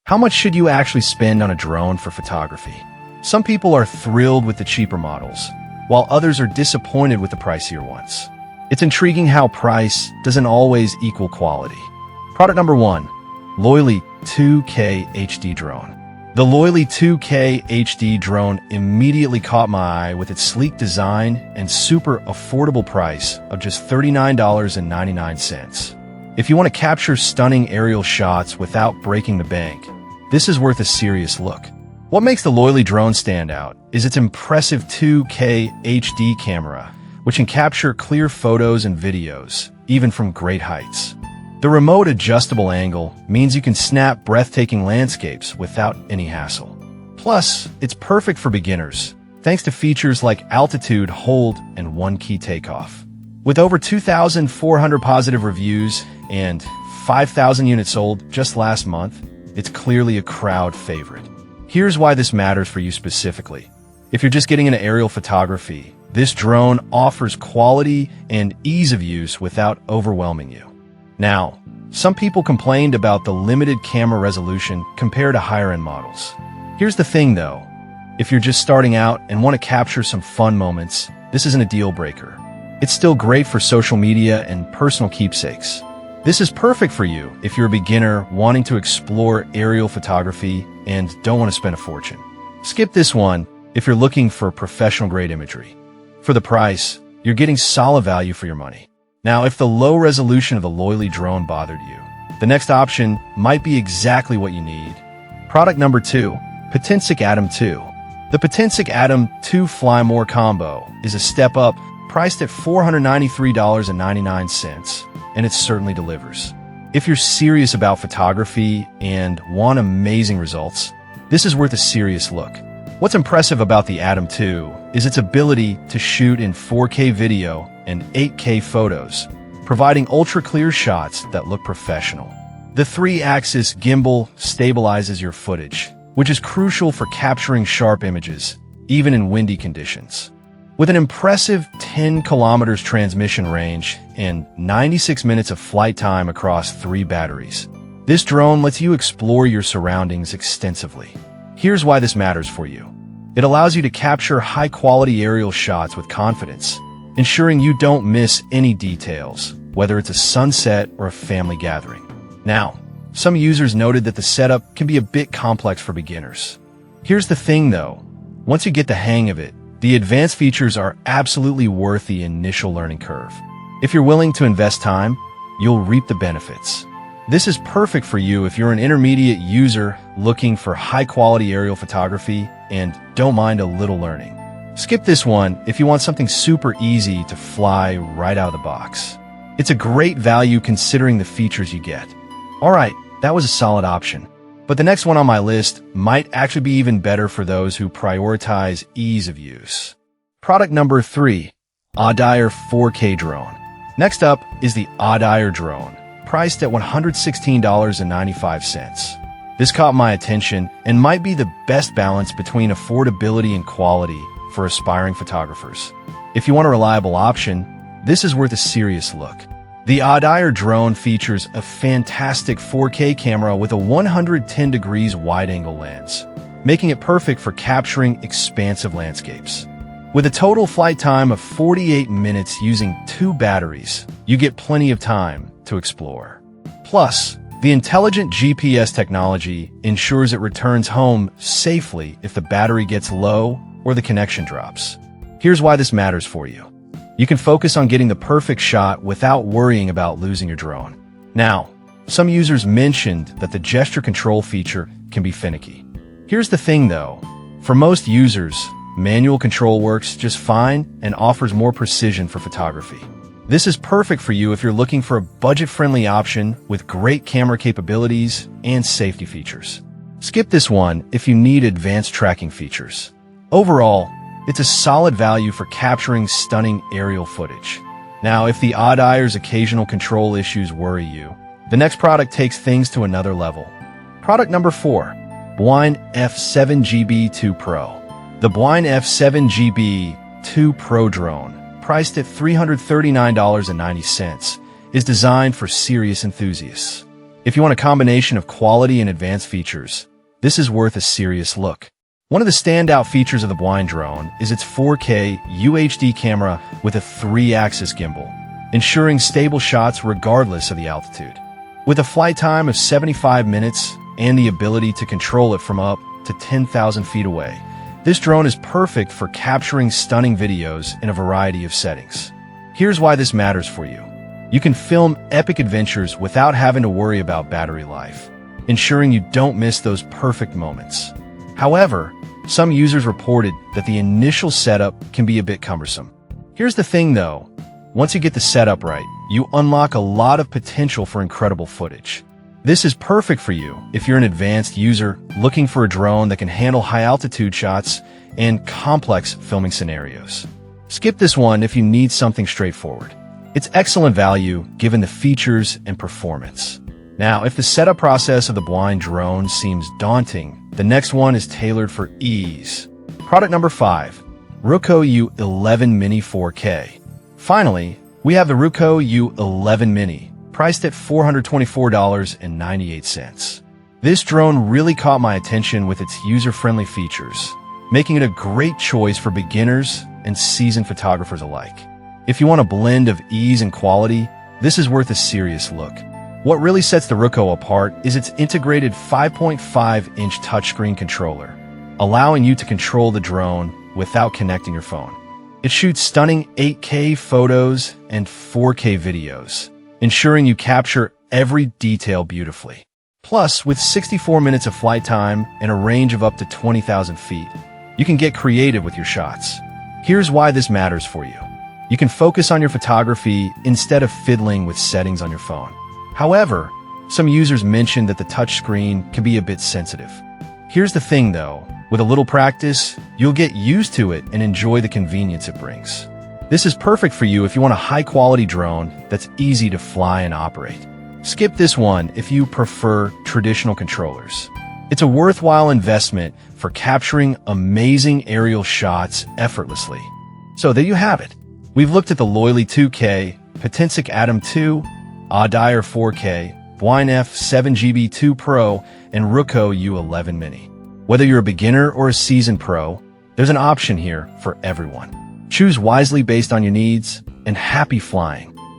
How much should you actually spend on a drone for photography? Some people are thrilled with the cheaper models, while others are disappointed with the pricier ones. It's intriguing how price doesn't always equal quality. Product number 1, Loyly 2K HD Drone. The Loyly 2K HD drone immediately caught my eye with its sleek design and super affordable price of just $39.99. If you want to capture stunning aerial shots without breaking the bank, this is worth a serious look. What makes the Loyly drone stand out is its impressive 2K HD camera, which can capture clear photos and videos, even from great heights. The remote adjustable angle means you can snap breathtaking landscapes without any hassle. Plus, it's perfect for beginners, thanks to features like altitude hold and one-key takeoff. With over 2,400 positive reviews and 5,000 units sold just last month, it's clearly a crowd favorite. Here's why this matters for you specifically. If you're just getting into aerial photography, this drone offers quality and ease of use without overwhelming you. Now, some people complained about the limited camera resolution compared to higher-end models. Here's the thing though, if you're just starting out and want to capture some fun moments, this isn't a deal breaker. It's still great for social media and personal keepsakes. This is perfect for you if you're a beginner wanting to explore aerial photography and don't want to spend a fortune. Skip this one if you're looking for professional-grade imagery. For the price, you're getting solid value for your money. Now, if the low resolution of the Loyly drone bothered you, the next option might be exactly what you need. Product number 2, Breathtaking Atom 2. The Breathtaking Atom 2 Fly More combo is a step up, priced at $493.99. And it certainly delivers. If you're serious about photography and want amazing results, this is worth a serious look. What's impressive about the Atom 2 is its ability to shoot in 4K video and 8K photos, providing ultra-clear shots that look professional. The 3-axis gimbal stabilizes your footage, which is crucial for capturing sharp images, even in windy conditions. With an impressive 10 kilometers transmission range and 96 minutes of flight time across 3 batteries, this drone lets you explore your surroundings extensively. Here's why this matters for you. It allows you to capture high-quality aerial shots with confidence, ensuring you don't miss any details, whether it's a sunset or a family gathering. Now, some users noted that the setup can be a bit complex for beginners. Here's the thing though, once you get the hang of it, the advanced features are absolutely worth the initial learning curve. If you're willing to invest time, you'll reap the benefits. This is perfect for you if you're an intermediate user looking for high-quality aerial photography and don't mind a little learning. Skip this one if you want something super easy to fly right out of the box. It's a great value considering the features you get. Alright, that was a solid option. But the next one on my list might actually be even better for those who prioritize ease of use. Product number 3, Audaire 4K Drone. Next up is the Audaire drone, priced at $116.95. This caught my attention and might be the best balance between affordability and quality for aspiring photographers. If you want a reliable option, this is worth a serious look. The Audaire drone features a fantastic 4K camera with a 110 degrees wide-angle lens, making it perfect for capturing expansive landscapes. With a total flight time of 48 minutes using 2 batteries, you get plenty of time to explore. Plus, the intelligent GPS technology ensures it returns home safely if the battery gets low or the connection drops. Here's why this matters for you. You can focus on getting the perfect shot without worrying about losing your drone. Now, some users mentioned that the gesture control feature can be finicky. Here's the thing though, for most users, manual control works just fine and offers more precision for photography. This is perfect for you if you're looking for a budget-friendly option with great camera capabilities and safety features. Skip this one if you need advanced tracking features. Overall, it's a solid value for capturing stunning aerial footage. Now, if the Audaire's occasional control issues worry you, the next product takes things to another level. Product number 4, Boine F7GB2 Pro. The Boine F7GB2 Pro drone, priced at $339.90, is designed for serious enthusiasts. If you want a combination of quality and advanced features, this is worth a serious look. One of the standout features of the Blind drone is its 4K UHD camera with a 3-axis gimbal, ensuring stable shots regardless of the altitude. With a flight time of 75 minutes and the ability to control it from up to 10,000 feet away, this drone is perfect for capturing stunning videos in a variety of settings. Here's why this matters for you. You can film epic adventures without having to worry about battery life, ensuring you don't miss those perfect moments. However, some users reported that the initial setup can be a bit cumbersome. Here's the thing though, once you get the setup right, you unlock a lot of potential for incredible footage. This is perfect for you if you're an advanced user looking for a drone that can handle high-altitude shots and complex filming scenarios. Skip this one if you need something straightforward. It's excellent value given the features and performance. Now, if the setup process of the Blind drone seems daunting, the next one is tailored for ease. Product number 5, Roku U11 Mini 4K. Finally, we have the Roku U11 Mini, priced at $424.98. This drone really caught my attention with its user-friendly features, making it a great choice for beginners and seasoned photographers alike. If you want a blend of ease and quality, this is worth a serious look. What really sets the Roku apart is its integrated 5.5-inch touchscreen controller, allowing you to control the drone without connecting your phone. It shoots stunning 8K photos and 4K videos, ensuring you capture every detail beautifully. Plus, with 64 minutes of flight time and a range of up to 20,000 feet, you can get creative with your shots. Here's why this matters for you. You can focus on your photography instead of fiddling with settings on your phone. However, some users mentioned that the touchscreen can be a bit sensitive. Here's the thing though, with a little practice, you'll get used to it and enjoy the convenience it brings. This is perfect for you if you want a high-quality drone that's easy to fly and operate. Skip this one if you prefer traditional controllers. It's a worthwhile investment for capturing amazing aerial shots effortlessly. So there you have it. We've looked at the Loyally 2K, Potensic Atom 2, Audir 4K, Blind F7GB 2 Pro, and Roku U11 Mini. Whether you're a beginner or a seasoned pro, there's an option here for everyone. Choose wisely based on your needs, and happy flying.